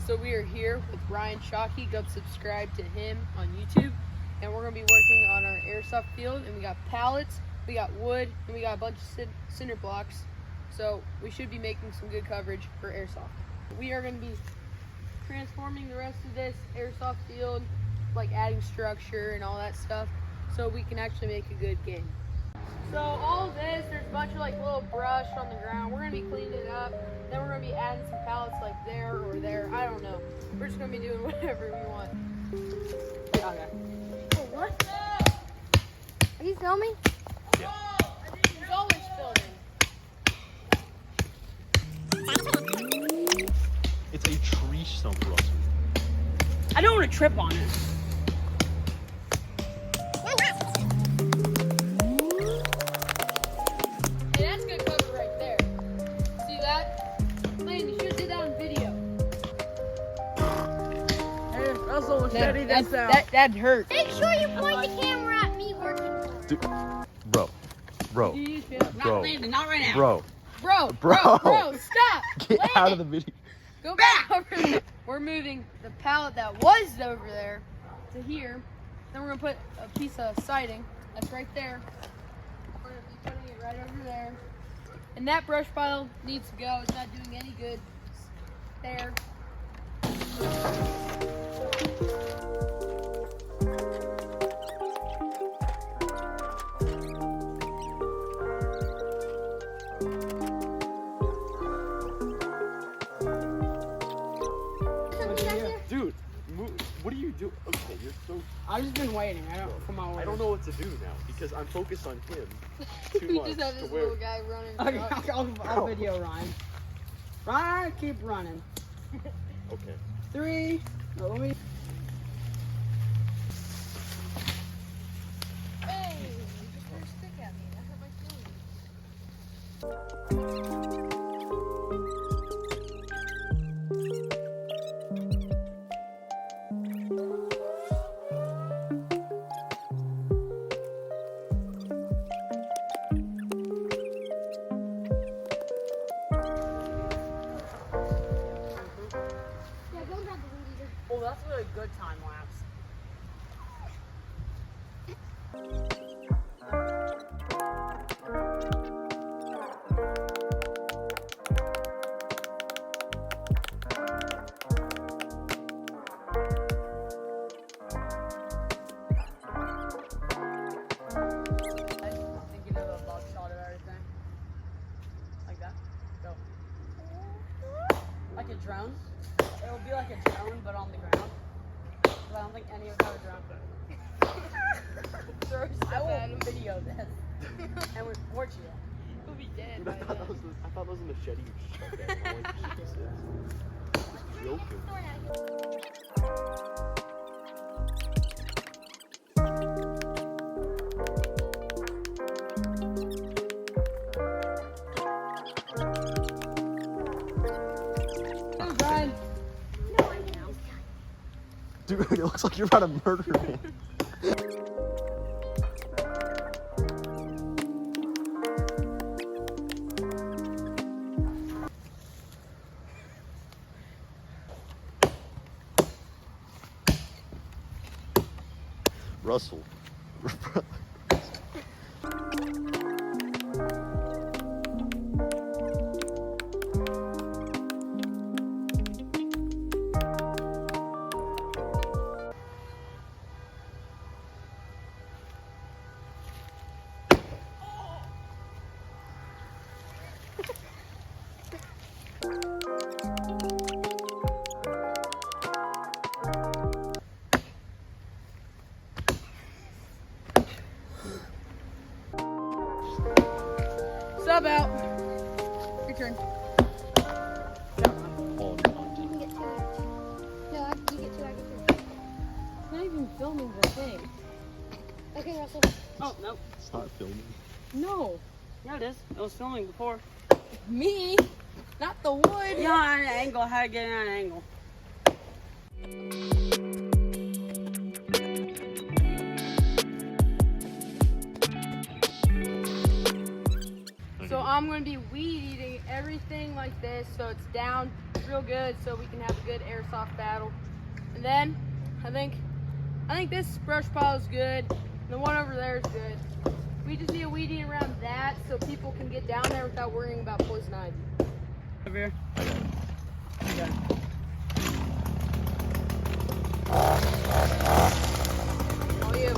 So we are here with Ryan Shockey. Go subscribe to him on YouTube. And we're going to be working on our airsoft field. And we got pallets, we got wood, and we got a bunch of cinder blocks. So we should be making some good coverage for airsoft. We are going to be transforming the rest of this airsoft field, like adding structure and all that stuff, so we can actually make a good game. So all this, there's a bunch of like little brush on the ground. We're gonna be cleaning it up. Then we're gonna be adding some pallets like there or there. I don't know. We're just gonna be doing whatever we want. Okay. Oh, what? Are you filming? Yeah. He's always filming. It's a tree stump, Russell. I don't want to trip on it. Hey, that's good cover right there. See that? Man, you should have did that on video. Hey, Russell, steady this out. That hurt. Make sure you point the camera at me working. Dude, bro, Not bro, landing, not right now. bro, Bro, stop. get out of the video. Go back over there. We're moving the pallet that was over there to here. Then we're gonna put a piece of siding that's right there. We're gonna be putting it right over there. And that brush pile needs to go. It's not doing any good there. Dude, what are you doing? Okay, you're so. I've just been waiting. I don't know what to do now because I'm focused on him too We much. just have to this where- little guy running. Okay, I'll video Ryan. Ryan, keep running. Okay. 3. No, let me. Hey, you just threw a stick at me. That hurt my feelings. Yeah, go grab the weed eater. Oh, that's a really good time lapse. I'm thinking of a bug shot of everything. Like that. Go. Like a drone. It'll be like a drone, but on the ground. But I don't think any of us have a drone. Throw stuff I at him. will video this and report you. He'll be dead Dude, by I thought then. that was a machete you shot at. I'm like, Jesus. Just joking. Throw it out here. Brian. No, I know. Dude, it looks like you're about to murder me. Russell. Sub out. Your turn. Quality You content. can get 2 each. No, you get 2, I get 2. It's not even filming the thing. Okay, Russell. Oh, nope. It's not filming. No. Yeah, it is. It was filming before. Me. Not the wood. Yeah, on an angle. How to get it on an angle. So I'm going to be weed eating everything like this so it's down real good so we can have a good airsoft battle. And then I think this brush pile is good. And the one over there is good. We just need a weed eater around that so people can get down there without worrying about poison ivy. Over here. Okay. All you.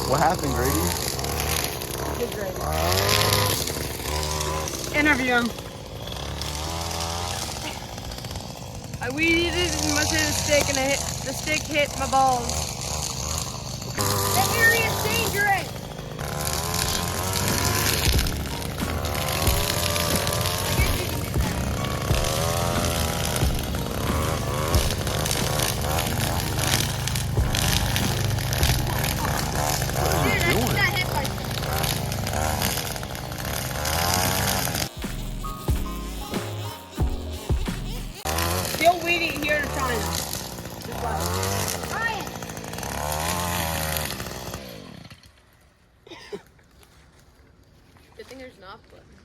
What happened, Grady? Interview him. I weed eated and must hit a stick and the stick hit my balls. The area is dangerous. Still weed eat here in China. Ryan. Good thing there's an off button.